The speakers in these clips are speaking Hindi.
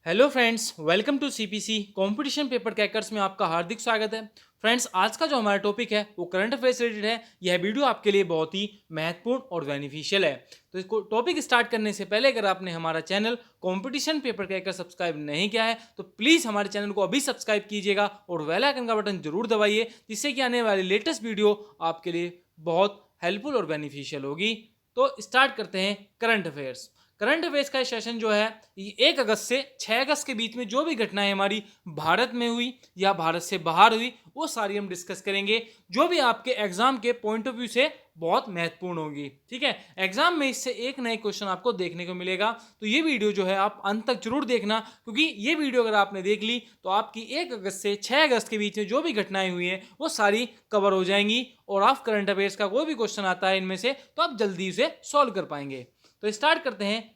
Hello friends, welcome to CPC competition paper crackers में आपका हार्दिक स्वागत है। फ्रेंड्स, आज का जो हमारा टॉपिक है वो करंट अफेयर्स से रिलेटेड है। यह वीडियो आपके लिए बहुत ही महत्वपूर्ण और बेनिफिशियल है। तो इसको टॉपिक स्टार्ट करने से पहले अगर आपने हमारा channel competition paper cracker subscribe नहीं किया है तो प्लीज़ हमारे चैनल को अभी सब्सक्राइब कीजिएगा और बेल आइकन का बटन जरूर दबाइए, जिससे कि आने वाली लेटेस्ट वीडियो आपके लिए बहुत हेल्पफुल और बेनिफिशियल होगी। तो स्टार्ट करते हैं करंट अफेयर्स। करंट अफेयर्स का सेशन जो है 1 अगस्त से 6 अगस्त के बीच में जो भी घटनाएं हमारी भारत में हुई या भारत से बाहर हुई वो सारी हम डिस्कस करेंगे, जो भी आपके एग्जाम के पॉइंट ऑफ व्यू से बहुत महत्वपूर्ण होगी। ठीक है, एग्जाम में इससे एक नए क्वेश्चन आपको देखने को मिलेगा। तो ये वीडियो जो है आप अंत तक जरूर देखना, क्योंकि ये वीडियो अगर आपने देख ली तो आपकी 1 अगस्त से 6 अगस्त के बीच में जो भी घटनाएं हुई हैं वो सारी कवर हो जाएंगी और आप करंट अफेयर्स का कोई भी क्वेश्चन आता है इनमें से तो आप जल्दी उसे सॉल्व कर पाएंगे। तो स्टार्ट करते हैं।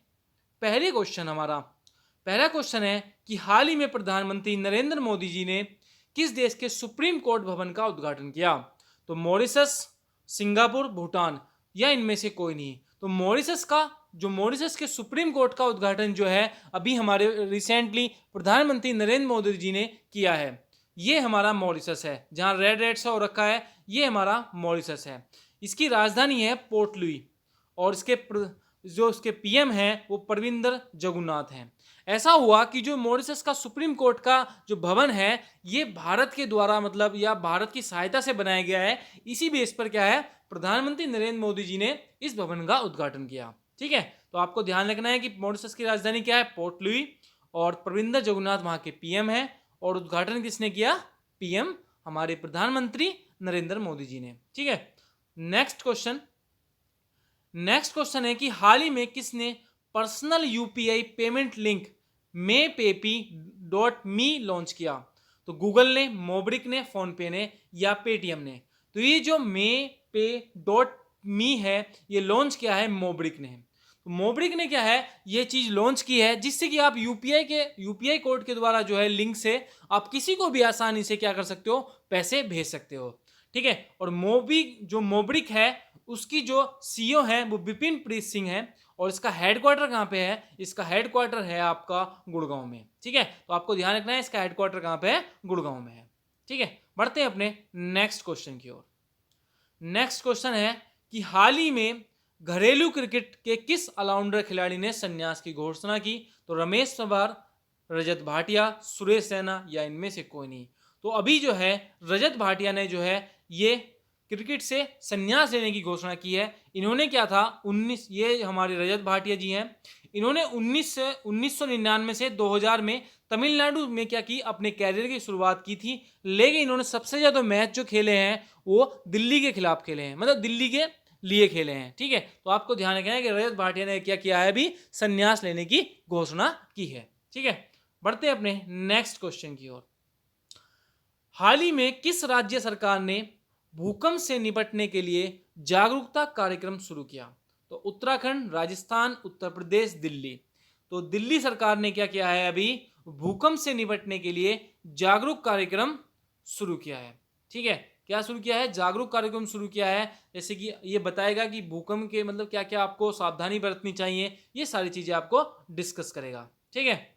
पहले क्वेश्चन हमारा पहला क्वेश्चन है कि हाल ही में प्रधानमंत्री नरेंद्र मोदी जी ने किस देश के सुप्रीम कोर्ट भवन का उद्घाटन किया? तो मॉरिशस, सिंगापुर, भूटान या इनमें से कोई नहीं। तो मॉरिशस के सुप्रीम कोर्ट का उद्घाटन जो है अभी हमारे रिसेंटली प्रधानमंत्री नरेंद्र मोदी जी ने किया है। ये हमारा मॉरिशस है, जहां रेड रेड सा हो रखा है, ये हमारा मॉरिशस है। इसकी राजधानी है पोर्ट लुई और जो उसके पीएम हैं वो परविंदर जगन्नाथ हैं। ऐसा हुआ कि जो मॉरिशस का सुप्रीम कोर्ट का जो भवन है ये भारत के द्वारा मतलब या भारत की सहायता से बनाया गया है। इसी बेस पर क्या है, प्रधानमंत्री नरेंद्र मोदी जी ने इस भवन का उद्घाटन किया। ठीक है, तो आपको ध्यान रखना है कि मॉरिशस की राजधानी क्या है, पोर्ट लुई, और परविंदर जगन्नाथ वहां के पीएम है। और उद्घाटन किसने किया? पीएम हमारे प्रधानमंत्री नरेंद्र मोदी जी ने। ठीक है, नेक्स्ट क्वेश्चन है कि हाल ही में किसने personal UPI payment link maypepi.me launch किया? तो गूगल ने, मोब्रिक ने, फोन पे ने या पेटीएम ने? तो ये जो maypay.me है ये लॉन्च किया है मोब्रिक ने। तो मोब्रिक ने क्या है ये चीज लॉन्च की है जिससे कि आप यूपीआई कोड के द्वारा जो है लिंक से आप किसी को भी आसानी से क्या कर सकते हो, पैसे भेज सकते हो। ठीक है, और मोब्रिक है उसकी जो सीईओ है वो विपिन प्रीत सिंह है और इसका हेडक्वार्टर कहाँ पे है? इसका हेडक्वार्टर है आपका गुड़गांव में। ठीक है, तो आपको ध्यान रखना है इसका हेडक्वार्टर कहाँ पे है, गुड़गांव में है। ठीक है, बढ़ते हैं अपने नेक्स्ट क्वेश्चन की ओर। नेक्स्ट क्वेश्चन है कि हाल ही में घरेलू क्रिकेट के किस ऑलराउंडर खिलाड़ी ने संन्यास की घोषणा की? तो रमेश पवार, रजत भाटिया, सुरेश रैना या इनमें से कोई नहीं। तो अभी जो है रजत भाटिया ने जो है ये क्रिकेट से संन्यास लेने की घोषणा की है। इन्होंने क्या था 19 ये हमारे रजत भाटिया जी हैं, इन्होंने 1999 से 2000 में तमिलनाडु में क्या की, अपने कैरियर की शुरुआत की थी। लेकिन इन्होंने सबसे ज़्यादा मैच जो खेले हैं वो दिल्ली के खिलाफ खेले हैं, मतलब दिल्ली के लिए खेले हैं। ठीक है, तो आपको ध्यान रखना है कि रजत भाटिया ने क्या किया है, अभी संन्यास लेने की घोषणा की है। ठीक है, बढ़ते हैं अपने नेक्स्ट क्वेश्चन की ओर। हाल ही में किस राज्य सरकार ने भूकंप से निपटने के लिए जागरूकता कार्यक्रम शुरू किया? तो उत्तराखंड, राजस्थान, उत्तर प्रदेश, दिल्ली। तो दिल्ली सरकार ने क्या किया है, अभी भूकंप से निपटने के लिए जागरूक कार्यक्रम शुरू किया है। ठीक है, क्या शुरू किया है? जागरूक कार्यक्रम शुरू किया है। जैसे कि ये बताएगा कि भूकंप के मतलब क्या क्या आपको सावधानी बरतनी चाहिए, ये सारी चीजें आपको डिस्कस करेगा। ठीक है,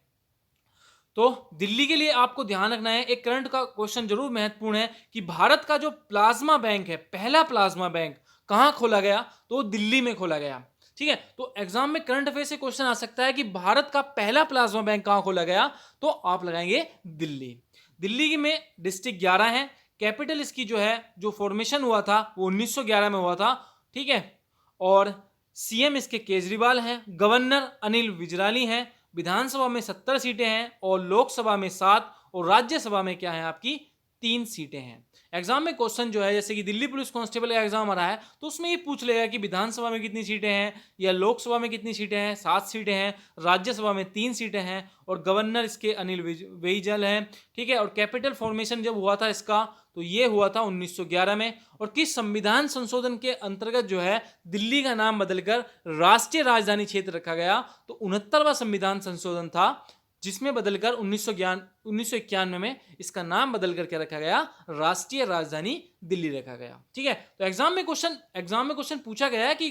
तो दिल्ली के लिए आपको ध्यान रखना है, एक करंट का क्वेश्चन जरूर महत्वपूर्ण है कि भारत का जो प्लाज्मा बैंक है, पहला प्लाज्मा बैंक कहां खोला गया? तो दिल्ली में खोला गया। ठीक है, तो एग्जाम में करंट अफेयर से क्वेश्चन आ सकता है कि भारत का पहला प्लाज्मा बैंक कहां खोला गया? तो आप लगाएंगे दिल्ली। दिल्ली में डिस्ट्रिक्ट 11 है। कैपिटल इसकी जो है जो फॉर्मेशन हुआ था वो 1911 में हुआ था। ठीक है, और सीएम इसके केजरीवाल हैं, गवर्नर अनिल विजराली हैं। विधानसभा में 70 सीटें हैं और लोकसभा में 7 और राज्यसभा में क्या है आपकी 3 सीटें हैं। एग्जाम में क्वेश्चन जो है जैसे कि दिल्ली पुलिस कांस्टेबल का एग्जाम आ रहा है तो उसमें ये पूछ लेगा कि विधानसभा में कितनी सीटें हैं या लोकसभा में कितनी सीटें हैं। 7 सीटें हैं, राज्यसभा में 3 सीटें हैं और गवर्नर इसके अनिल विजल हैं। ठीक है, और कैपिटल फॉर्मेशन जब हुआ था इसका तो ये हुआ था 1911 में। और किस संविधान संशोधन के अंतर्गत जो है दिल्ली का नाम बदलकर राष्ट्रीय राजधानी क्षेत्र रखा गया? तो 69वां संविधान संशोधन था जिसमें बदलकर 1991 में इसका नाम बदलकर क्या रखा गया? राष्ट्रीय राजधानी दिल्ली रखा गया। ठीक है, तो एग्जाम में क्वेश्चन पूछा गया है कि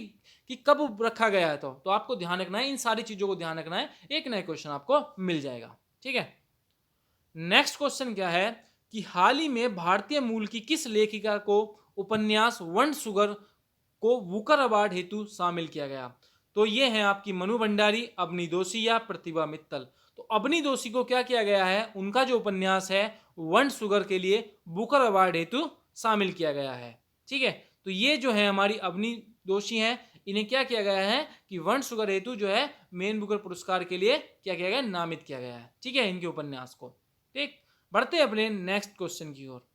कब रखा गया है। तो आपको ध्यान रखना है, इन सारी चीजों को ध्यान रखना है, एक नया क्वेश्चन आपको मिल जाएगा। ठीक है। नेक्स्ट क्वेश्चन क्या है कि हाल ही में भारतीय मूल की किस लेखिका को उपन्यास वन शुगर को बुकर अवार्ड हेतु शामिल किया गया? तो ये है आपकी मनु भंडारी, अवनी जोशी या प्रतिभा मित्तल। तो अवनी जोशी को क्या किया गया है, उनका जो उपन्यास है वन शुगर के लिए बुकर अवार्ड हेतु शामिल किया गया है। ठीक है, तो ये जो है हमारी अवनी जोशी हैं, इन्हें क्या किया गया है कि वन शुगर हेतु जो है मेन बुकर पुरस्कार के लिए क्या किया गया, नामित किया गया है। ठीक है, इनके उपन्यास को। ठीक, बढ़ते हैं अपने नेक्स्ट क्वेश्चन की ओर।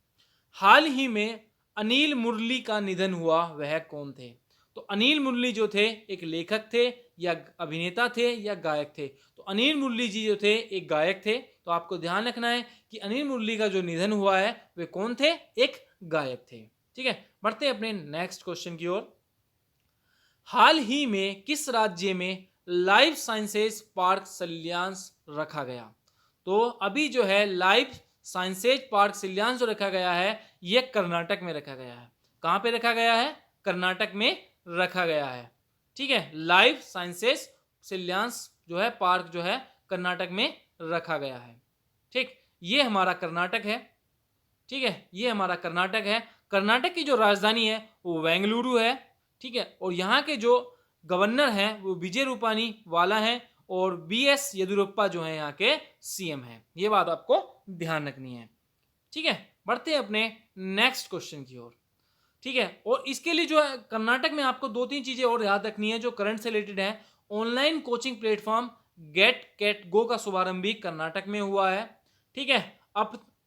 हाल ही में अनिल मुरली का निधन हुआ, वह कौन थे? तो अनिल मुरली जो थे एक लेखक थे या अभिनेता थे या गायक थे? तो अनिल मुरली जी जो थे एक गायक थे। तो आपको ध्यान रखना है कि अनिल मुरली का जो निधन हुआ है वे कौन थे? एक गायक थे। ठीक है, बढ़ते हैं अपने नेक्स्ट क्वेश्चन की ओर। हाल ही में किस राज्य में लाइफ साइंसेज पार्क शिलान्यास रखा गया? तो अभी जो है लाइफ साइंसेज पार्क शिलान्यास जो रखा गया है ये कर्नाटक में रखा गया है। कहाँ पे रखा गया है? कर्नाटक में रखा गया है। ठीक है, लाइफ साइंसेज शिलान्यास जो है पार्क जो है कर्नाटक में रखा गया है। ठीक, ये हमारा कर्नाटक है। ठीक है, ये हमारा कर्नाटक है। कर्नाटक की जो राजधानी है वो बेंगलुरु है। ठीक है, और यहाँ के जो गवर्नर हैं वो विजय रूपानी वाला हैं और बीएस येदियुरप्पा जो है यहाँ के सीएम हैं। ये बात आपको ध्यान रखनी है। ठीक है, बढ़ते हैं अपने नेक्स्ट क्वेश्चन की ओर। ठीक है, और इसके लिए जो है कर्नाटक में आपको 2-3 चीजें और याद रखनी है जो करंट से रिलेटेड है। Online coaching platform get cat go का शुभारंभ भी कर्नाटक में हुआ है। ठीक है,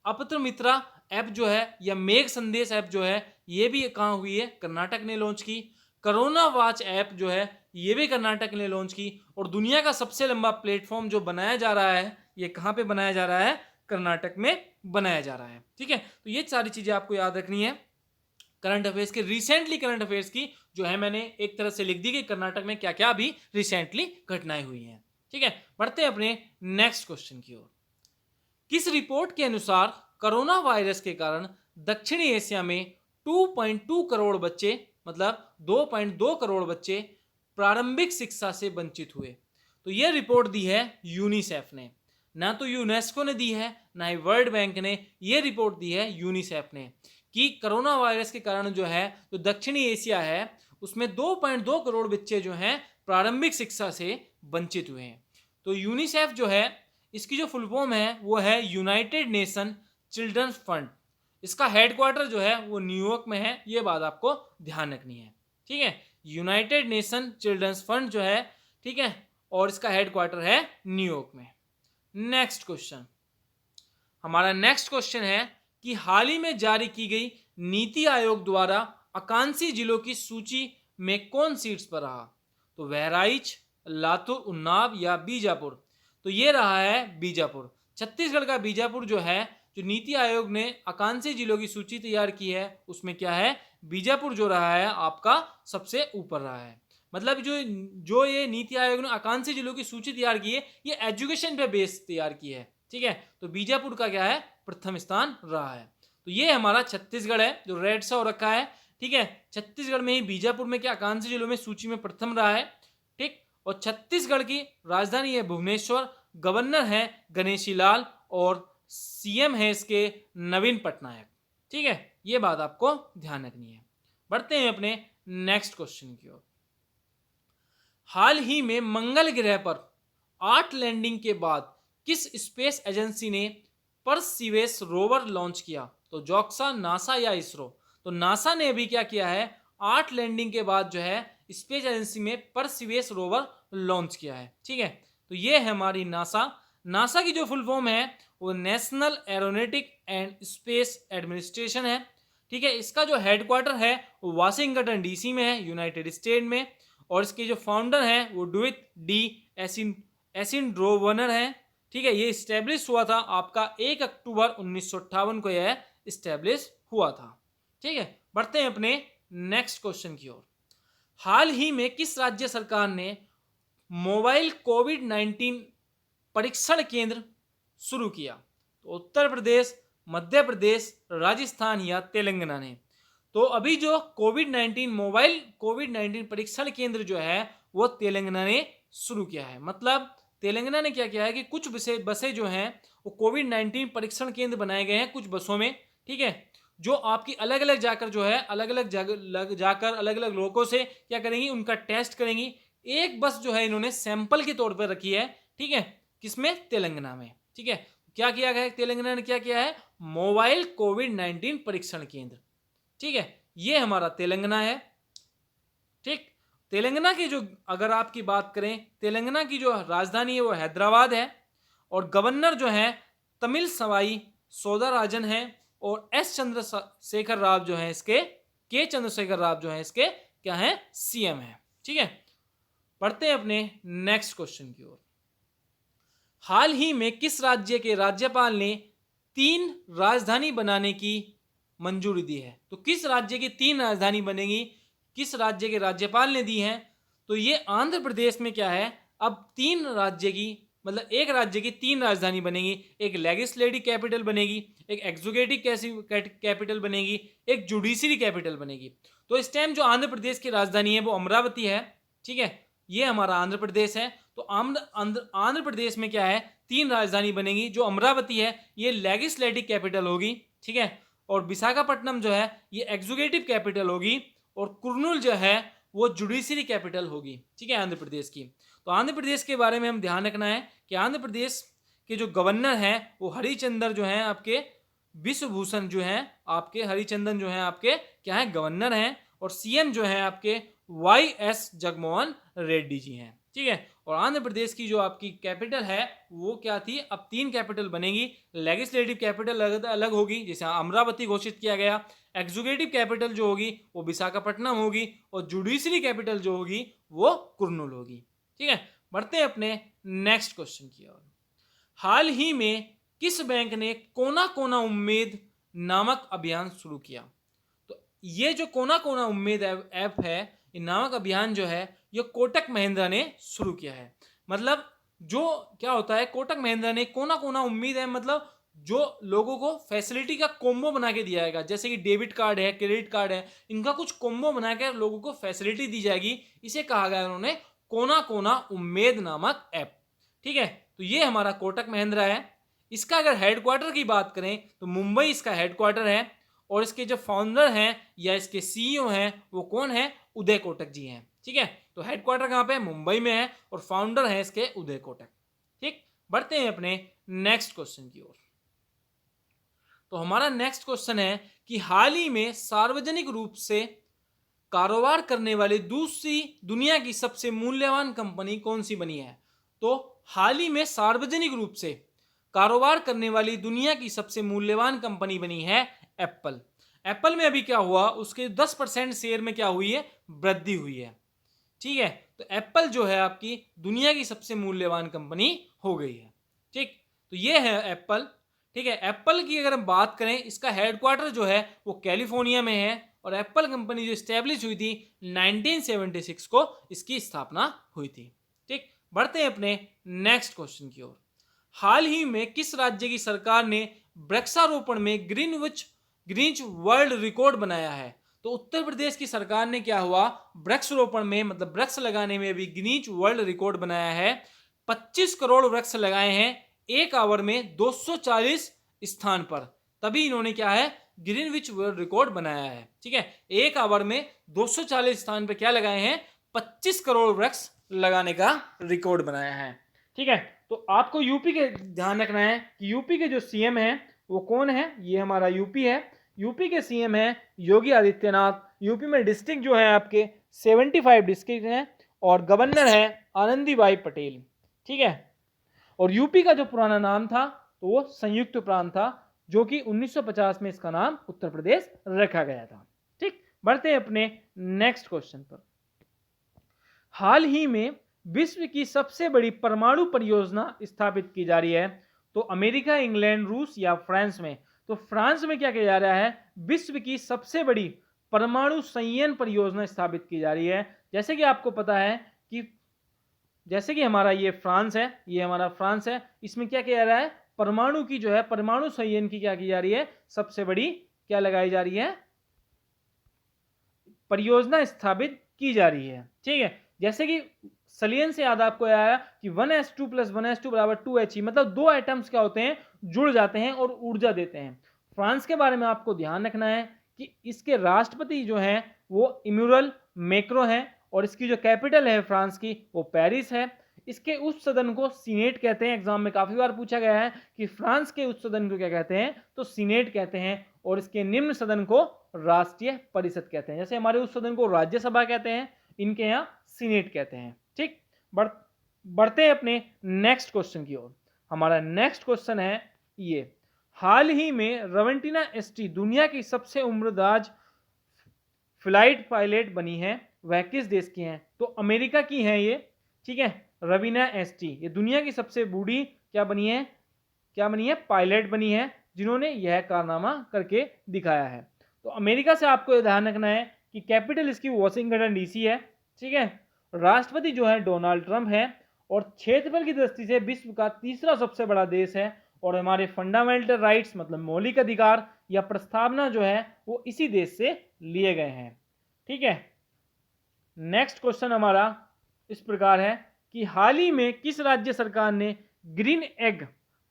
अपत्र मित्रा ऐप जो है या मेघ संदेश ऐप जो है ये भी कहाँ हुई है? कर्नाटक ने लॉन्च की। कोरोना वॉच ऐप जो है ये भी कर्नाटक ने लॉन्च की। और दुनिया का सबसे लंबा प्लेटफॉर्म जो बनाया जा रहा है ये कहाँ पे बनाया जा रहा है? कर्नाटक में बनाया जा रहा है। ठीक है, तो ये सारी चीजें आपको याद रखनी है करंट अफेयर्स के। रिसेंटली करंट अफेयर्स की जो है मैंने एक तरह से लिख दी कि कर्नाटक में क्या क्या अभी रिसेंटली घटनाएं हुई हैं। ठीक है, बढ़ते हैं अपने नेक्स्ट क्वेश्चन की ओर। किस रिपोर्ट के अनुसार कोरोना वायरस के कारण दक्षिणी एशिया में 2.2 करोड़ बच्चे मतलब 2.2 करोड़ बच्चे प्रारंभिक शिक्षा से वंचित हुए? तो यह रिपोर्ट दी है यूनिसेफ ने। ना तो यूनेस्को ने दी है ना ही वर्ल्ड बैंक ने, यह रिपोर्ट दी है यूनिसेफ ने कि कोरोना वायरस के कारण जो है जो दक्षिणी एशिया है उसमें 2.2 करोड़ बच्चे जो हैं प्रारंभिक शिक्षा से वंचित हुए हैं। तो यूनिसेफ जो है इसकी जो फुल फॉर्म है वो है यूनाइटेड नेशन चिल्ड्रंस फंड। इसका हेडक्वार्टर जो है वो न्यूयॉर्क में है। ये बात आपको ध्यान रखनी है। ठीक है, यूनाइटेड नेशन चिल्ड्रंस फंड जो है, ठीक है, और इसका हेडक्वार्टर है न्यूयॉर्क में। नेक्स्ट क्वेश्चन, हमारा नेक्स्ट क्वेश्चन है कि हाल ही में जारी की गई नीति आयोग द्वारा आकांक्षी जिलों की सूची में कौन सीट्स पर रहा? तो बहराइच, लातूर, उन्नाव या बीजापुर? तो ये रहा है बीजापुर। छत्तीसगढ़ का बीजापुर जो है जो नीति आयोग ने आकांक्षी जिलों की सूची तैयार की है उसमें क्या है? बीजापुर जो रहा है आपका सबसे ऊपर रहा है। मतलब जो ये नीति आयोग ने आकांक्षी जिलों की सूची तैयार की है ये एजुकेशन पे बेस तैयार की है। ठीक है, तो बीजापुर का क्या है? प्रथम स्थान रहा है। तो ये हमारा छत्तीसगढ़ है जो रेड सा हो रखा है। ठीक है, छत्तीसगढ़ में ही बीजापुर में क्या आकांक्षी जिलों में सूची में प्रथम रहा है। ठीक, और छत्तीसगढ़ की राजधानी है भुवनेश्वर, गवर्नर है गणेशी लाल और सीएम है इसके नवीन पटनायक। ठीक है, ये बात आपको ध्यान रखनी है। बढ़ते हैं अपने नेक्स्ट क्वेश्चन की ओर। हाल ही में मंगल ग्रह पर 8 लैंडिंग के बाद किस स्पेस एजेंसी ने परसिवेस रोवर लॉन्च किया? तो जॉक्सा, नासा या इसरो? तो नासा ने भी क्या किया है? 8 लैंडिंग के बाद जो है स्पेस एजेंसी में परसिवेस रोवर लॉन्च किया है। ठीक है, तो ये है हमारी नासा। नासा की जो फुल फॉर्म है वो national aeronautic and space administration है। ठीक है, इसका जो हेडक्वार्टर है वो वाशिंगटन डीसी में है, यूनाइटेड स्टेट में। और इसके जो फाउंडर हैं वो डुइथ डी एसिनड्रोवनर हैं। ठीक है, ये इस्टेब्लिश हुआ था आपका 1 अक्टूबर 1958 को यह इस्टेब्लिश हुआ था। ठीक है, बढ़ते हैं अपने नेक्स्ट क्वेश्चन की ओर। हाल ही में किस राज्य सरकार ने मोबाइल कोविड-19 परीक्षण केंद्र शुरू किया? तो उत्तर प्रदेश, मध्य प्रदेश, राजस्थान या तेलंगाना ने? तो अभी जो मोबाइल कोविड-19 परीक्षण केंद्र जो है वो तेलंगाना ने शुरू किया है। मतलब तेलंगाना ने क्या किया है कि कुछ बसें जो हैं वो कोविड-19 परीक्षण केंद्र बनाए गए हैं कुछ बसों में, ठीक है, जो आपकी अलग अलग जाकर जो है अलग अलग जगह जाकर अलग अलग लोगों से क्या करेंगी, उनका टेस्ट करेंगी। एक बस जो है इन्होंने सैंपल के तौर पर रखी है, ठीक है, किसमें, तेलंगाना में, ठीक है। क्या किया गया है, तेलंगाना ने क्या किया है, मोबाइल कोविड-19 परीक्षण केंद्र, ठीक है, ये हमारा तेलंगाना है, ठीक। तेलंगाना की जो अगर आपकी बात करें, तेलंगाना की जो राजधानी है वो हैदराबाद है, और गवर्नर जो है तमिल सवाई सौंदरराजन है, और एस चंद्रशेखर राव जो है इसके, के चंद्रशेखर राव जो है इसके क्या है, सीएम है, ठीक है। पढ़ते हैं अपने नेक्स्ट क्वेश्चन की ओर। हाल ही में किस राज्य के राज्यपाल ने 3 राजधानी बनाने की मंजूरी दी है? तो किस राज्य की 3 राजधानी बनेगी, किस राज्य के राज्यपाल ने दी है? तो ये आंध्र प्रदेश में क्या है, अब 3 राज्य की, मतलब एक राज्य की 3 राजधानी बनेगी। एक लेजिस्लेटिव कैपिटल बनेगी, एक एग्जीक्यूटिव कैपिटल बनेगी, एक जुडिशरी कैपिटल बनेगी। तो इस टाइम जो आंध्र प्रदेश की राजधानी है वो अमरावती है, ठीक है, ये हमारा आंध्र प्रदेश है। तो आंध्र प्रदेश में क्या है, 3 राजधानी बनेगी। जो अमरावती है ये लेजिस्लेटिव कैपिटल होगी, ठीक है, और विशाखापट्टनम जो है ये एग्जीक्यूटिव कैपिटल होगी, और कुर्नूल जो है वो जुडिशरी कैपिटल होगी, ठीक है, आंध्र प्रदेश की। तो आंध्र प्रदेश के बारे में हम ध्यान रखना है कि आंध्र प्रदेश के जो गवर्नर हैं वो हरिचंदन जो हैं आपके, विश्वभूषण जो हैं आपके, हरिचंदन जो हैं आपके क्या है, गवर्नर हैं, और सीएम जो हैं आपके वाई.एस. जगनमोहन रेड्डी जी हैं, ठीक है। और आंध्र प्रदेश की जो आपकी कैपिटल है वो क्या थी, अब 3 कैपिटल बनेगी। लेजिस्लेटिव कैपिटल अलग होगी, जैसे अमरावती घोषित किया गया। एग्जीक्यूटिव कैपिटल जो होगी वो विशाखापट्टनम होगी, और जुडिशरी कैपिटल जो होगी वो कुर्नूल होगी, ठीक है। बढ़ते हैं अपने नेक्स्ट क्वेश्चन की ओर। हाल ही में किस बैंक ने कोना कोना उम्मीद नामक अभियान शुरू किया? तो ये जो कोना कोना उम्मीद ऐप है, ये नामक अभियान जो है ये कोटक महिंद्रा ने शुरू किया है। मतलब जो क्या होता है, कोटक महिंद्रा ने कोना कोना उम्मीद है, मतलब जो लोगों को फैसिलिटी का कोम्बो बना के दिया जाएगा, जैसे कि डेबिट कार्ड है, क्रेडिट कार्ड है, इनका कुछ कोम्बो बना के लोगों को फैसिलिटी दी जाएगी। इसे कहा गया उन्होंने कोना कोना उम्मीद नामक ऐप, ठीक है। तो ये हमारा कोटक महिंद्रा है। इसका अगर हेडक्वार्टर की बात करें तो मुंबई इसका हेडक्वार्टर है, और इसके जो फाउंडर हैं या इसके सीईओ हैं वो कौन है, उदय कोटक जी हैं, ठीक है। तो हेडक्वार्टर कहाँ पे है, मुंबई में है, और फाउंडर है इसके उदय कोटक, ठीक। बढ़ते हैं अपने नेक्स्ट क्वेश्चन की ओर। तो हमारा नेक्स्ट क्वेश्चन है कि हाल ही में सार्वजनिक रूप से कारोबार करने वाली दूसरी दुनिया की सबसे मूल्यवान कंपनी कौन सी बनी है? तो हाल ही में सार्वजनिक रूप से कारोबार करने वाली दुनिया की सबसे मूल्यवान कंपनी बनी है एप्पल। एप्पल में अभी क्या हुआ, उसके 10% शेयर में क्या हुई है, वृद्धि हुई है, ठीक है। तो एप्पल जो है आपकी दुनिया की सबसे मूल्यवान कंपनी हो गई है, ठीक। तो ये है एप्पल, ठीक है। एप्पल की अगर हम बात करें, इसका हेडक्वार्टर जो है वो कैलिफोर्निया में है, और एप्पल कंपनी जो स्टैब्लिश हुई थी 1976 को इसकी स्थापना हुई थी, ठीक। बढ़ते हैं अपने नेक्स्ट क्वेश्चन की ओर। हाल ही में किस राज्य की सरकार ने वृक्षारोपण में ग्रीनविच वर्ल्ड रिकॉर्ड बनाया है? तो उत्तर प्रदेश की सरकार ने क्या हुआ, वृक्षारोपण में मतलब वृक्ष लगाने में भी ग्रीनविच वर्ल्ड रिकॉर्ड बनाया है। 25 करोड़ वृक्ष लगाए हैं 1 आवर में 240 स्थान पर, तभी इन्होंने क्या है, ग्रीनविच वर्ल्ड रिकॉर्ड बनाया है, ठीक है। 1 आवर में 240 स्थान पर क्या लगाए हैं, 25 करोड़ वृक्ष लगाने का रिकॉर्ड बनाया है, ठीक है। तो आपको यूपी के ध्यान रखना है कि यूपी के जो सीएम है वो कौन है, ये हमारा यूपी है। यूपी के सीएम है योगी आदित्यनाथ। यूपी में डिस्ट्रिक्ट जो है आपके 75 डिस्ट्रिक्ट हैं, और गवर्नर है आनंदीबाई पटेल, ठीक है। और यूपी का जो पुराना नाम था तो वो संयुक्त प्रांत था, जो कि 1950 में इसका नाम उत्तर प्रदेश रखा गया था, ठीक। बढ़ते हैं अपने नेक्स्ट क्वेश्चन पर। हाल ही में विश्व की सबसे बड़ी परमाणु परियोजना स्थापित की जा रही है, तो अमेरिका, इंग्लैंड, रूस या फ्रांस में? तो फ्रांस में क्या किया जा रहा है, विश्व की सबसे बड़ी परमाणु संयंत्र परियोजना स्थापित की जा रही है। जैसे कि आपको पता है कि जैसे कि हमारा ये फ्रांस है, ये हमारा फ्रांस है, इसमें क्या किया जा रहा है, परमाणु की जो है परमाणु संयंत्र की क्या की जा रही है, सबसे बड़ी क्या लगाई जा रही है, परियोजना स्थापित की जा रही है, ठीक है। जैसे कि सलियन से याद आपको आया कि 1s2 + 1s2 = 2He, मतलब दो एटम्स क्या होते हैं, जुड़ जाते हैं और ऊर्जा देते हैं। फ्रांस के बारे में आपको ध्यान रखना है कि इसके राष्ट्रपति जो हैं वो इमैनुअल मैक्रो हैं और इसकी जो कैपिटल है फ्रांस की वो पेरिस है। इसके उच्च सदन को सीनेट कहते हैं। एग्जाम में काफी बार पूछा गया है कि फ्रांस के उच्च सदन को क्या कहते हैं, तो सीनेट कहते हैं। और इसके निम्न सदन को राष्ट्रीय परिषद कहते हैं। जैसे हमारे उच्च सदन को राज्यसभा कहते हैं, इनके यहाँ सीनेट कहते हैं। ठीक, बढ़ते हैं अपने नेक्स्ट क्वेश्चन की ओर। हमारा नेक्स्ट क्वेश्चन है ये, हाल ही में रवेंटिना एसटी दुनिया की सबसे उम्रदराज फ्लाइट पायलट बनी है, वह किस देश की हैं, तो अमेरिका की हैं ये। ठीक है, रवीना एसटी ये दुनिया की सबसे बूढ़ी क्या बनी है, पायलट बनी है, जिन्होंने यह कारनामा करके दिखाया है। तो अमेरिका से आपको यह ध्यान रखना है कि कैपिटल इसकी वॉशिंगटन डीसी है। ठीक है, राष्ट्रपति जो है डोनाल्ड ट्रंप है और क्षेत्रफल की दृष्टि से विश्व का तीसरा सबसे बड़ा देश है। और हमारे फंडामेंटल राइट्स मतलब मौलिक अधिकार या प्रस्तावना जो है वो इसी देश से लिए गए हैं। ठीक है, नेक्स्ट क्वेश्चन हमारा इस प्रकार है कि हाल ही में किस राज्य सरकार ने ग्रीन एग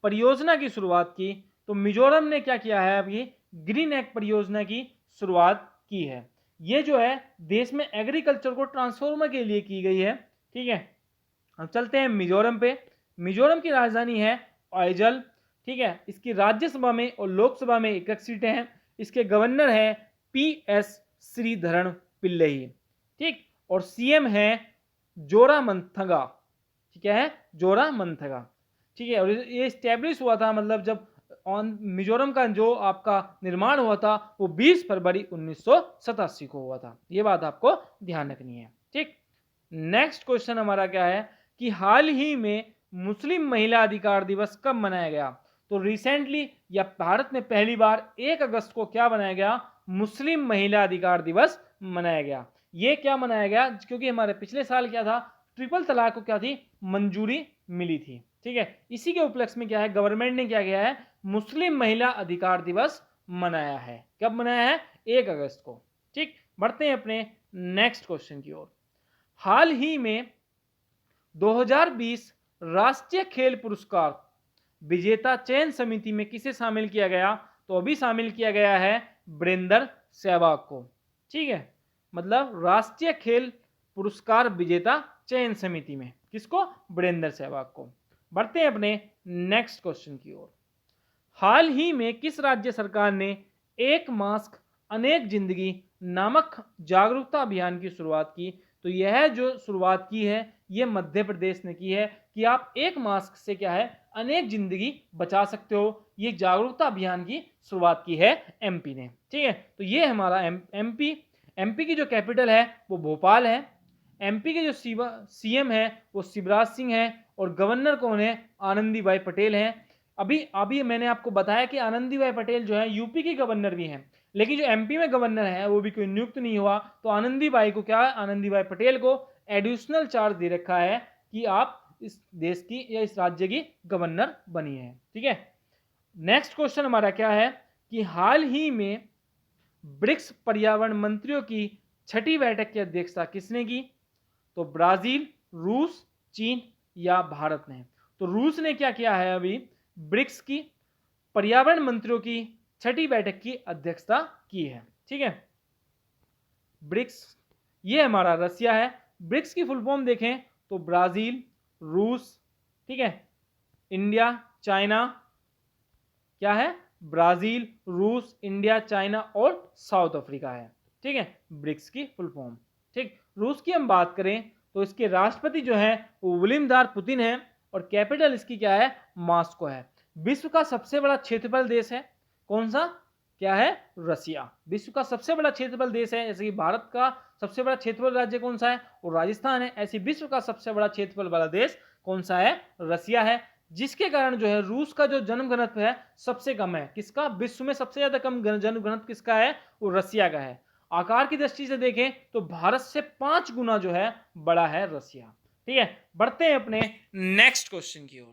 परियोजना की शुरुआत की, तो मिजोरम ने क्या किया है, अभी ग्रीन एग परियोजना की शुरुआत की है। ये जो है देश में एग्रीकल्चर को ट्रांसफॉर्मर के लिए की गई है। ठीक है, हम चलते हैं मिजोरम पे। मिजोरम की राजधानी है आइजल। ठीक है, इसकी राज्यसभा में और लोकसभा में 1 सीटें हैं। इसके गवर्नर है PS श्रीधरन पिल्लई। ठीक, और सीएम है जोरामथंगा। ठीक है, जोरामथंगा। ठीक है, और ये स्टैब्लिश हुआ था, मतलब जब मिजोरम का जो आपका निर्माण हुआ था वो 20 फरवरी 1987 को हुआ था। ये बात आपको ध्यान रखनी है। ठीक, नेक्स्ट क्वेश्चन हमारा क्या है कि हाल ही में मुस्लिम महिला अधिकार दिवस कब मनाया गया, तो रिसेंटली या भारत में पहली बार 1 अगस्त को क्या बनाया गया, मुस्लिम महिला अधिकार दिवस मनाया गया। ये क्या मनाया गया, क्योंकि हमारे पिछले साल क्या था, ट्रिपल तलाक को क्या थी, मंजूरी मिली थी। ठीक है, इसी के उपलक्ष्य में क्या है, गवर्नमेंट ने क्या किया है, मुस्लिम महिला अधिकार दिवस मनाया है। कब मनाया है, 1 अगस्त को। ठीक, बढ़ते हैं अपने नेक्स्ट क्वेश्चन की ओर। हाल ही में 2020 राष्ट्रीय खेल पुरस्कार विजेता चयन समिति में किसे शामिल किया गया, तो अभी शामिल किया गया है वीरेंद्र सहवाग को। ठीक है, मतलब राष्ट्रीय खेल पुरस्कार विजेता चयन समिति में किसको, वीरेंद्र सहवाग को। बढ़ते हैं अपने नेक्स्ट क्वेश्चन की ओर। हाल ही में किस राज्य सरकार ने 1 मास्क अनेक जिंदगी नामक जागरूकता अभियान की शुरुआत की, तो यह जो शुरुआत की है ये मध्य प्रदेश ने की है कि आप 1 मास्क से क्या है, अनेक जिंदगी बचा सकते हो। ये जागरूकता अभियान की शुरुआत की है एमपी ने। ठीक है, तो ये हमारा एमपी की जो कैपिटल है वो भोपाल है। एमपी के जो सीएम है वो शिवराज सिंह है और गवर्नर कौन है, आनंदीबाई पटेल हैं। अभी मैंने आपको बताया कि आनंदीबाई पटेल जो है यूपी की गवर्नर भी हैं, लेकिन जो एमपी में गवर्नर है वो भी कोई नियुक्त नहीं हुआ। तो आनंदीबाई पटेल को एडिशनल चार्ज दे रखा है कि आप इस देश की या इस राज्य की गवर्नर बनी है। ठीक है, नेक्स्ट क्वेश्चन हमारा क्या है कि हाल ही में ब्रिक्स पर्यावरण मंत्रियों की 6ठी बैठक की अध्यक्षता किसने की, तो ब्राजील, रूस, चीन या भारत ने। तो रूस ने क्या किया है, अभी ब्रिक्स की पर्यावरण मंत्रियों की 6ठी बैठक की अध्यक्षता की है। ठीक है, ब्रिक्स ये हमारा रसिया है। ब्रिक्स की फुल फॉर्म देखें तो ब्राजील, रूस, ठीक है, इंडिया, चाइना, क्या है, ब्राजील, रूस, इंडिया, चाइना और साउथ अफ्रीका है। ठीक है, ब्रिक्स की फुल फॉर्म। ठीक, रूस की हम बात करें तो इसके राष्ट्रपति जो है वो व्लादिमीर पुतिन है और कैपिटल इसकी क्या है, मॉस्को है। विश्व का सबसे बड़ा क्षेत्रफल देश है कौन सा, क्या है, रसिया। विश्व का सबसे बड़ा क्षेत्रफल देश है, जैसे कि भारत का सबसे बड़ा क्षेत्रफल राज्य कौन सा है, वो राजस्थान है। ऐसे विश्व का सबसे बड़ा क्षेत्रफल वाला देश कौन सा है, रसिया है। जिसके कारण जो है रूस का जो जन्म घनत्व है सबसे कम है। किसका, विश्व में सबसे ज्यादा कम जन्म घनत्व किसका है, वो रसिया का है। आकार की दृष्टि से देखें तो भारत से 5 गुना जो है बड़ा है रसिया। ठीक है, बढ़ते हैं अपने नेक्स्ट क्वेश्चन की ओर।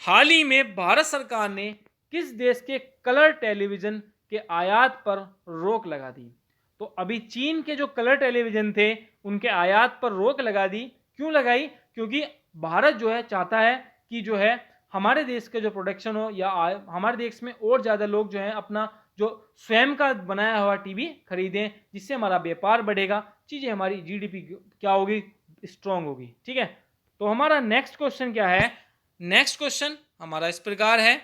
हाल ही में भारत सरकार ने किस देश के कलर टेलीविजन के आयात पर रोक लगा दी, तो अभी चीन के जो कलर टेलीविजन थे उनके आयात पर रोक लगा दी। क्यों लगाई? क्योंकि भारत जो है चाहता है कि जो है हमारे देश का जो प्रोडक्शन हो या हमारे देश में और ज़्यादा लोग जो है अपना जो स्वयं का बनाया हुआ टीवी खरीदें, जिससे हमारा व्यापार बढ़ेगा, चीज़ें हमारी जीडीपी क्या होगी, स्ट्रांग होगी। ठीक है, तो हमारा नेक्स्ट क्वेश्चन क्या है? नेक्स्ट क्वेश्चन हमारा इस प्रकार है,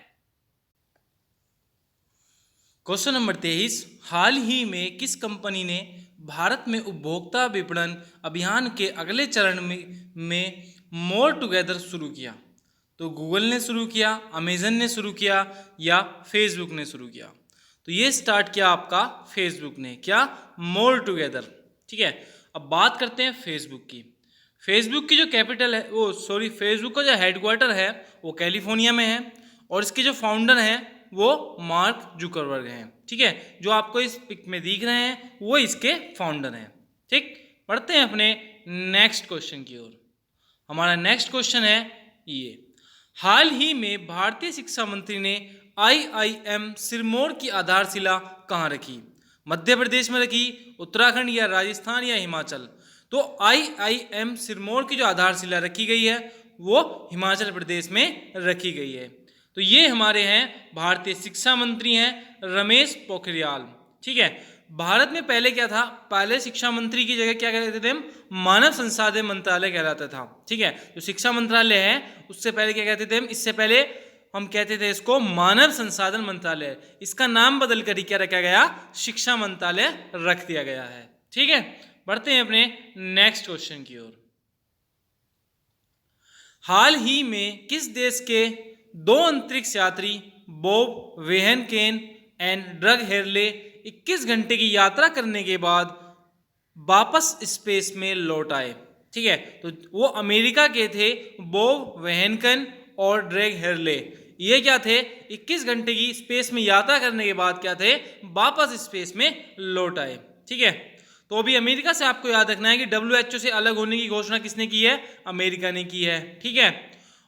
क्वेश्चन नंबर 23, हाल ही में किस कंपनी ने भारत में उपभोक्ता विपणन अभियान के अगले चरण में मोर टुगेदर शुरू किया? तो गूगल ने शुरू किया, अमेजन ने शुरू किया या फेसबुक ने शुरू किया? तो ये स्टार्ट किया आपका फेसबुक ने, क्या? मोर टुगेदर। ठीक है, अब बात करते हैं फेसबुक की। फेसबुक की जो कैपिटल है फेसबुक का जो हेडक्वार्टर है वो कैलिफोर्निया में है और इसके जो फाउंडर हैं वो मार्क जुकरबर्ग हैं। ठीक है, जो आपको इस पिक में दिख रहे हैं वो इसके फाउंडर हैं। ठीक, बढ़ते हैं अपने नेक्स्ट क्वेश्चन की ओर। हमारा नेक्स्ट क्वेश्चन है ये, हाल ही में भारतीय शिक्षा मंत्री ने IIM सिरमौर की आधारशिला कहाँ रखी? मध्य प्रदेश में रखी, उत्तराखंड या राजस्थान या हिमाचल? तो IIM सिरमौर की जो आधारशिला रखी गई है वो हिमाचल प्रदेश में रखी गई है। तो ये हमारे हैं भारतीय शिक्षा मंत्री हैं रमेश पोखरियाल। ठीक है, भारत में पहले क्या था? पहले शिक्षा मंत्री की जगह क्या कहते थे हम? मानव संसाधन मंत्रालय कहलाता था। ठीक है, जो शिक्षा मंत्रालय है उससे पहले क्या कहते थे हम? इससे पहले हम कहते थे इसको मानव संसाधन मंत्रालय। इसका नाम बदल कर क्या रखा गया? शिक्षा मंत्रालय रख दिया गया है। ठीक है, बढ़ते हैं अपने नेक्स्ट क्वेश्चन की ओर। हाल ही में किस देश के 2 अंतरिक्ष यात्री बॉब वेहनकेन एंड ड्रग हेरले 21 घंटे की यात्रा करने के बाद वापस स्पेस में लौट आए? ठीक है, तो वो अमेरिका के थे बॉब वेहनकन और ड्रग हेरले। ये क्या थे? 21 घंटे की स्पेस में यात्रा करने के बाद क्या थे? वापस स्पेस में लौट आए। ठीक है, तो अभी अमेरिका से आपको याद रखना है कि WHO से अलग होने की घोषणा किसने की है? अमेरिका ने की है। ठीक है,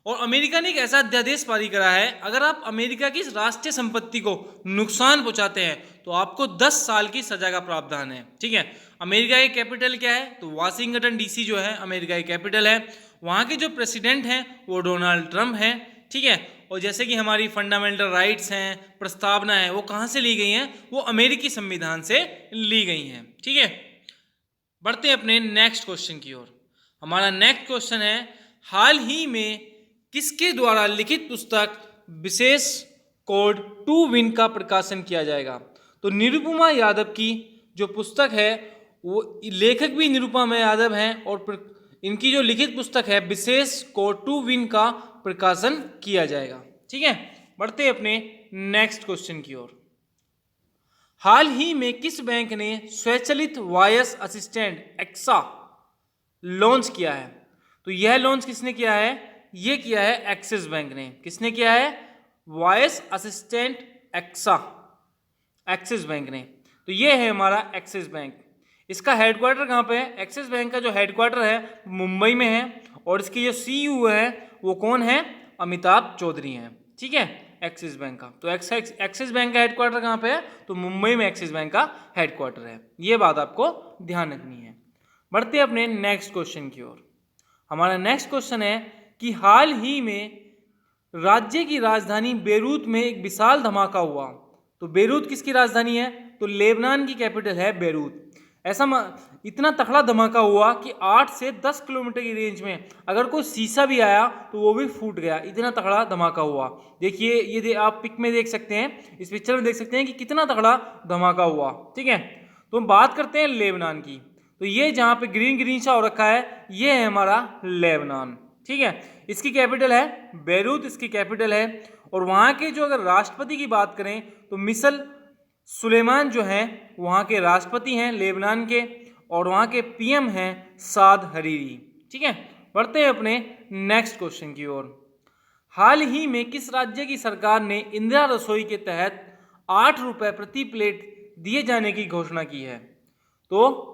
और अमेरिका ने एक ऐसा अध्यादेश पारित करा है, अगर आप अमेरिका की राष्ट्रीय संपत्ति को नुकसान पहुंचाते हैं तो आपको 10 साल की सजा का प्रावधान है। ठीक है, अमेरिका की कैपिटल क्या है? तो वाशिंगटन DC जो है अमेरिका की कैपिटल है। वहाँ के जो प्रेसिडेंट हैं वो डोनाल्ड ट्रंप हैं। ठीक है, और जैसे कि हमारी फंडामेंटल राइट्स हैं, प्रस्तावना है, वो कहाँ से ली गई हैं? वो अमेरिकी संविधान से ली गई हैं। ठीक है, बढ़ते हैं अपने नेक्स्ट क्वेश्चन की ओर। हमारा नेक्स्ट क्वेश्चन है, हाल ही में किसके द्वारा लिखित पुस्तक विशेष कोड टू विन का प्रकाशन किया जाएगा? तो निरुपमा यादव की जो पुस्तक है, वो लेखक भी निरुपमा यादव हैं और इनकी जो लिखित पुस्तक है विशेष कोड टू विन का प्रकाशन किया जाएगा। ठीक है, बढ़ते हैं अपने नेक्स्ट क्वेश्चन की ओर। हाल ही में किस बैंक ने स्वचालित वॉयस असिस्टेंट एक्सा लॉन्च किया है? तो यह लॉन्च किसने किया है? ये किया है एक्सिस बैंक ने। किसने किया है? वॉयस असिस्टेंट एक्सा, एक्सिस बैंक ने। तो ये है हमारा एक्सिस बैंक। इसका हेडक्वार्टर कहाँ पे है? एक्सिस बैंक का जो हेडक्वार्टर है मुंबई में है और इसकी जो CEO है वो कौन है? अमिताभ चौधरी हैं। ठीक है, एक्सिस बैंक का। तो एक्सिस बैंक का हेडक्वार्टर कहाँ पे है? तो मुंबई में एक्सिस बैंक का हेडक्वार्टर है। ये बात आपको ध्यान रखनी है। बढ़ते हैं अपने नेक्स्ट क्वेश्चन की ओर। हमारा नेक्स्ट क्वेश्चन है कि हाल ही में राज्य की राजधानी बेरूत में एक विशाल धमाका हुआ। तो बेरूत किसकी राजधानी है? तो लेबनान की कैपिटल है बेरूत। इतना तगड़ा धमाका हुआ कि 8 से 10 किलोमीटर की रेंज में अगर कोई शीशा भी आया तो वो भी फूट गया। इतना तगड़ा धमाका हुआ। देखिए, ये आप पिक में देख सकते हैं, इस पिक्चर में देख सकते हैं कि कितना तगड़ा धमाका हुआ। ठीक है, तो हम बात करते हैं लेबनान की। तो ये जहाँ पे ग्रीन ग्रीन सा हो रखा है, ये है हमारा लेबनान। ठीक है, इसकी कैपिटल है बेरूत, इसकी कैपिटल है। और वहाँ के जो अगर राष्ट्रपति की बात करें तो मिसल सुलेमान जो हैं वहाँ के राष्ट्रपति हैं लेबनान के, और वहाँ के PM हैं साद हरीरी। ठीक है, बढ़ते हैं अपने नेक्स्ट क्वेश्चन की ओर। हाल ही में किस राज्य की सरकार ने इंदिरा रसोई के तहत 8 रुपये प्रति प्लेट दिए जाने की घोषणा की है? तो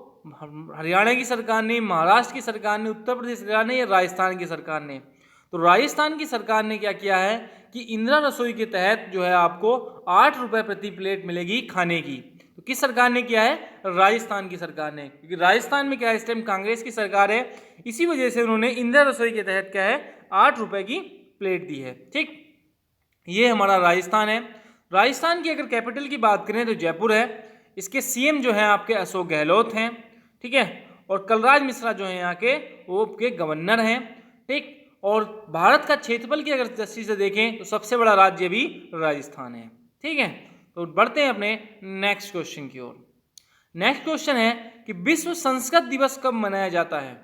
हरियाणा की सरकार ने, महाराष्ट्र की सरकार ने, उत्तर प्रदेश सरकार ने या राजस्थान की सरकार ने? तो राजस्थान की सरकार ने क्या किया है कि इंदिरा रसोई के तहत जो है आपको 8 रुपये प्रति प्लेट मिलेगी खाने की। तो तो किस सरकार ने किया है? राजस्थान की सरकार ने, क्योंकि राजस्थान में क्या है, इस टाइम कांग्रेस की सरकार है, इसी वजह से उन्होंने इंदिरा रसोई के तहत क्या है, 8 रुपए की प्लेट दी है। ठीक, ये हमारा राजस्थान है। राजस्थान की अगर कैपिटल की बात करें तो जयपुर है। इसके सीएम जो है आपके अशोक गहलोत हैं। ठीक है, और कलराज मिश्रा जो है यहाँ के, वो के गवर्नर हैं। ठीक, और भारत का क्षेत्रफल की अगर दृष्टि से देखें तो सबसे बड़ा राज्य भी राजस्थान है। ठीक है, तो बढ़ते हैं अपने नेक्स्ट क्वेश्चन की ओर। नेक्स्ट क्वेश्चन है कि विश्व संस्कृत दिवस कब मनाया जाता है?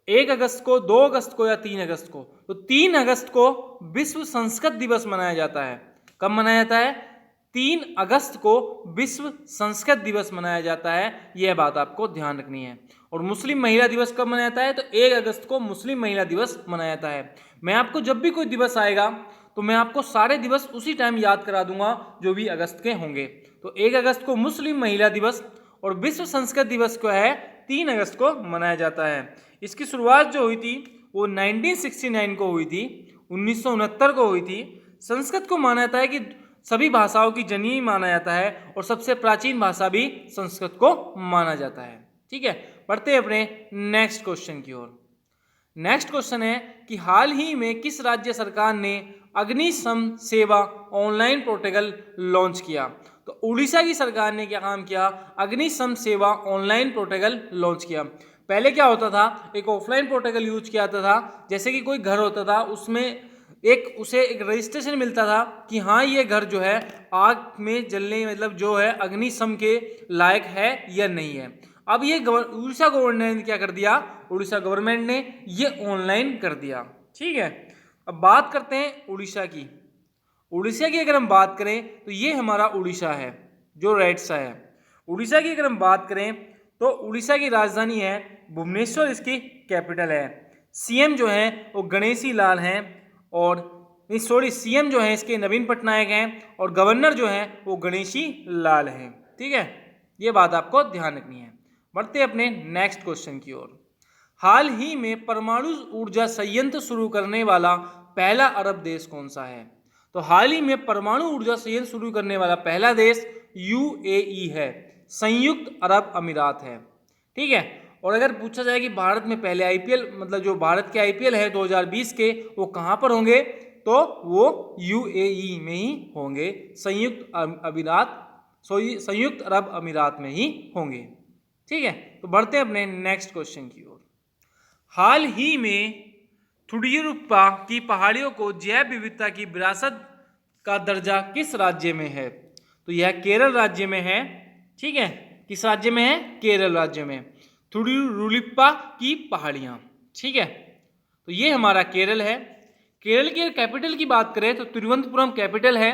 1 अगस्त को, 2 अगस्त को या 3 अगस्त को? तो 3 अगस्त को विश्व संस्कृत दिवस मनाया जाता है। कब मनाया जाता है? 3 अगस्त को विश्व संस्कृत दिवस मनाया जाता है। यह बात आपको ध्यान रखनी है। और मुस्लिम महिला दिवस कब मनाया जाता है? तो 1 अगस्त को मुस्लिम महिला दिवस मनाया जाता है। मैं आपको जब भी कोई दिवस आएगा तो मैं आपको सारे दिवस उसी टाइम याद करा दूंगा जो भी अगस्त के होंगे। तो 1 अगस्त को मुस्लिम महिला दिवस और विश्व संस्कृत दिवस को है 3 अगस्त को मनाया जाता है। इसकी शुरुआत जो हुई थी वो 1969 को हुई थी, 1969 को हुई थी। संस्कृत को माना जाता है कि सभी भाषाओं की जननी माना जाता है और सबसे प्राचीन भाषा भी संस्कृत को माना जाता है। ठीक है, पढ़ते हैं अपने नेक्स्ट क्वेश्चन की ओर। नेक्स्ट क्वेश्चन है कि हाल ही में किस राज्य सरकार ने अग्निशम सेवा ऑनलाइन पोर्टल लॉन्च किया? तो उड़ीसा की सरकार ने क्या काम किया? अग्निशम सेवा ऑनलाइन पोर्टल लॉन्च किया। पहले क्या होता था, एक ऑफलाइन पोर्टल यूज किया जाता था। जैसे कि कोई घर होता था, उसमें उसे एक रजिस्ट्रेशन मिलता था कि हाँ ये घर जो है आग में जलने मतलब जो है अग्निशम के लायक है या नहीं है। अब ये उड़ीसा गवर्नमेंट ने क्या कर दिया? उड़ीसा गवर्नमेंट ने ये ऑनलाइन कर दिया। ठीक है, अब बात करते हैं उड़ीसा की। उड़ीसा की अगर हम बात करें तो ये हमारा उड़ीसा है जो रेड सा है। उड़ीसा की अगर हम बात करें तो उड़ीसा की राजधानी है भुवनेश्वर, इसकी कैपिटल है। सीएम जो है वो गणेशी लाल हैं, और सीएम जो है इसके नवीन पटनायक हैं, और गवर्नर जो है वो गणेशी लाल हैं। ठीक है, ये बात आपको ध्यान रखनी है। बढ़ते अपने नेक्स्ट क्वेश्चन की ओर। हाल ही में परमाणु ऊर्जा संयंत्र शुरू करने वाला पहला अरब देश कौन सा है? तो हाल ही में परमाणु ऊर्जा संयंत्र शुरू करने वाला पहला देश यूएई है, संयुक्त अरब अमीरात है। ठीक है, और अगर पूछा जाए कि भारत में पहले आईपीएल मतलब जो भारत के आईपीएल है 2020 के, वो कहाँ पर होंगे? तो वो यूएई में ही होंगे, संयुक्त अरब अमीरात में ही होंगे। ठीक है, तो बढ़ते हैं अपने नेक्स्ट क्वेश्चन की ओर। हाल ही में थुडियुरुप्पा की पहाड़ियों को जैव विविधता की विरासत का दर्जा किस राज्य में है? तो यह केरल राज्य में है। ठीक है, किस राज्य में है? केरल राज्य में, थुडियुरुप्पा की पहाड़ियां। ठीक है, तो ये हमारा केरल है। केरल के कैपिटल की बात करें तो तिरुवनंतपुरम कैपिटल है।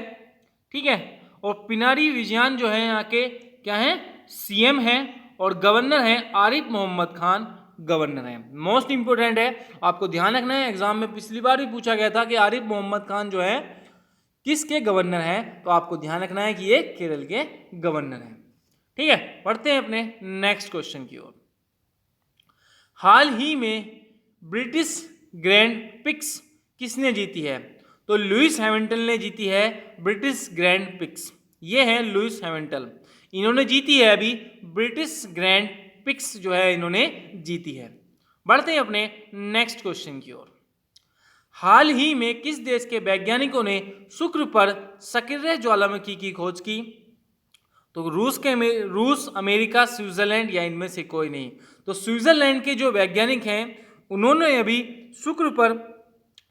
ठीक है, और पिनारी विजयन जो है यहाँ के क्या है? सीएम है, और गवर्नर है आरिफ मोहम्मद खान गवर्नर है। मोस्ट इंपोर्टेंट है, आपको ध्यान रखना है। एग्जाम में पिछली बार भी पूछा गया था कि आरिफ मोहम्मद खान जो है किसके गवर्नर हैं, तो आपको ध्यान रखना है कि ये केरल के गवर्नर हैं। ठीक है, पढ़ते हैं अपने नेक्स्ट क्वेश्चन की ओर। हाल ही में ब्रिटिश ग्रैंड प्रिक्स किसने जीती है? तो लुइस हैमिल्टन ने जीती है ब्रिटिश ग्रैंड प्रिक्स। ये है लुइस हैमिल्टन, इन्होंने जीती है अभी ब्रिटिश ग्रैंड प्रिक्स जो है इन्होंने जीती है। बढ़ते हैं अपने नेक्स्ट क्वेश्चन की ओर। हाल ही में किस देश के वैज्ञानिकों ने शुक्र पर सक्रिय ज्वालामुखी की खोज की? तो रूस, अमेरिका, स्विट्जरलैंड या इनमें से कोई नहीं। तो स्विट्जरलैंड के जो वैज्ञानिक हैं उन्होंने अभी शुक्र पर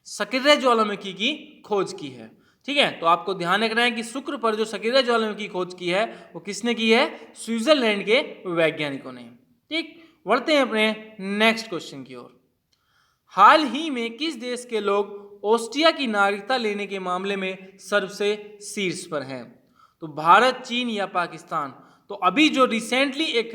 सक्रिय ज्वालामुखी की खोज की है। ठीक है, तो आपको ध्यान रखना है कि शुक्र पर जो सक्रिय ज्वालामुखी की खोज की है वो किसने की है? स्विट्जरलैंड के वैज्ञानिकों ने। ठीक, बढ़ते हैं अपने नेक्स्ट क्वेश्चन की ओर। हाल ही में किस देश के लोग ऑस्ट्रिया की नागरिकता लेने के मामले में सबसे शीर्ष पर हैं? तो भारत, चीन या पाकिस्तान? तो अभी जो रिसेंटली एक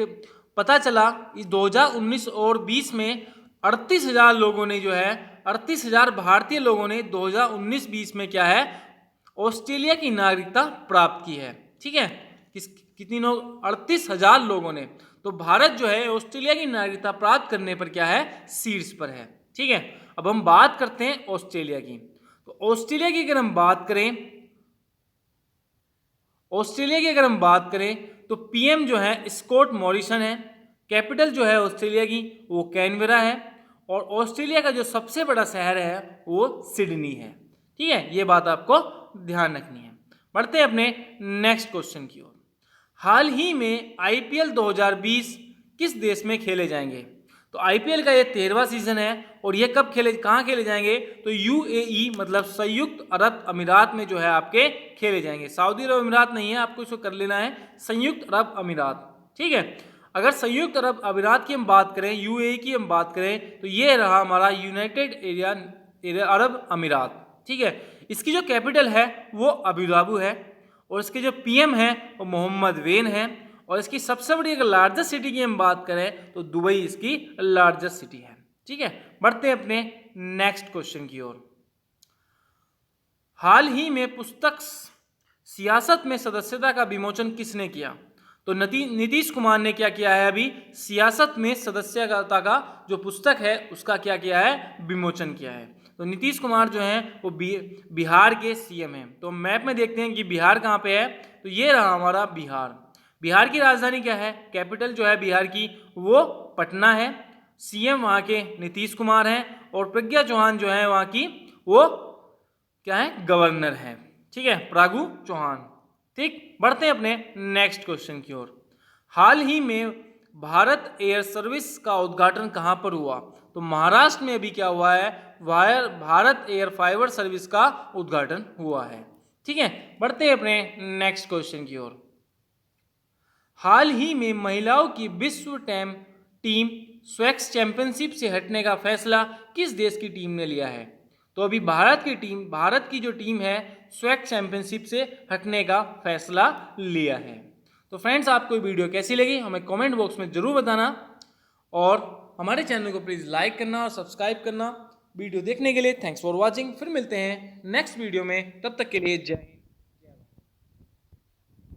पता चला इस 2019 और 20 में 38,000 लोगों ने जो है 38,000 भारतीय लोगों ने 2019-20 में क्या है? ऑस्ट्रेलिया की नागरिकता प्राप्त की है। ठीक है, कितनी लोग? 38,000 लोगों ने। तो भारत जो है ऑस्ट्रेलिया की नागरिकता प्राप्त करने पर क्या है? शीर्ष पर है। ठीक है, अब हम बात करते हैं ऑस्ट्रेलिया की। तो ऑस्ट्रेलिया की अगर हम बात करें तो पीएम जो है स्कॉट मॉरिसन है, कैपिटल जो है ऑस्ट्रेलिया की वो कैनबेरा है, और ऑस्ट्रेलिया का जो सबसे बड़ा शहर है वो सिडनी है। ठीक है, ये बात आपको ध्यान रखनी है। बढ़ते हैं अपने नेक्स्ट क्वेश्चन की ओर। हाल ही में आईपीएल 2020 किस देश में खेले जाएंगे? तो आईपीएल का ये 13वां सीजन है और ये कहाँ खेले जाएंगे? तो यूएई मतलब संयुक्त अरब अमीरात में जो है आपके खेले जाएंगे। सऊदी अरब अमीरात नहीं है, आपको इसको कर लेना है संयुक्त अरब अमीरात। ठीक है, अगर संयुक्त अरब अमीरात की हम बात करें, यूएई की हम बात करें, तो ये रहा हमारा यूनाइटेड अरब अमीरात। ठीक है, इसकी जो कैपिटल है वो अबुधाबी है और इसके जो पीएम है वो मोहम्मद वेन है, और इसकी सबसे बड़ी अगर लार्जेस्ट सिटी की हम बात करें तो दुबई इसकी लार्जेस्ट सिटी है। ठीक है, बढ़ते हैं अपने नेक्स्ट क्वेश्चन की ओर। हाल ही में पुस्तक सियासत में सदस्यता का विमोचन किसने किया? तो नीतीश कुमार ने क्या किया है? अभी सियासत में सदस्यता का जो पुस्तक है उसका क्या किया है? विमोचन किया है। तो नीतीश कुमार जो हैं वो बिहार के सीएम हैं। तो मैप में देखते हैं कि बिहार कहाँ पे है, तो ये रहा हमारा बिहार। बिहार की राजधानी क्या है? कैपिटल जो है बिहार की वो पटना है। सीएम वहाँ के नीतीश कुमार हैं और प्रज्ञा चौहान जो है वहाँ की वो क्या है? गवर्नर है। ठीक है, प्रागु चौहान। ठीक, बढ़ते हैं अपने नेक्स्ट क्वेश्चन की ओर। हाल ही में भारत एयर सर्विस का उद्घाटन कहाँ पर हुआ? तो महाराष्ट्र में अभी क्या हुआ है? भारत एयर फाइबर सर्विस का उद्घाटन हुआ है। ठीक है, बढ़ते हैं अपने नेक्स्ट क्वेश्चन की ओर। हाल ही में महिलाओं की विश्व टीम स्वेक्स चैंपियनशिप से हटने का फैसला किस देश की टीम ने लिया है? तो अभी भारत की जो टीम है स्वेक्स चैंपियनशिप से हटने का फैसला लिया है। तो फ्रेंड्स, आपको ये वीडियो कैसी लगी हमें कमेंट बॉक्स में जरूर बताना, और हमारे चैनल को प्लीज़ लाइक करना और सब्सक्राइब करना। वीडियो देखने के लिए थैंक्स फॉर वॉचिंग। फिर मिलते हैं नेक्स्ट वीडियो में, तब तक के लिए जय हिंद।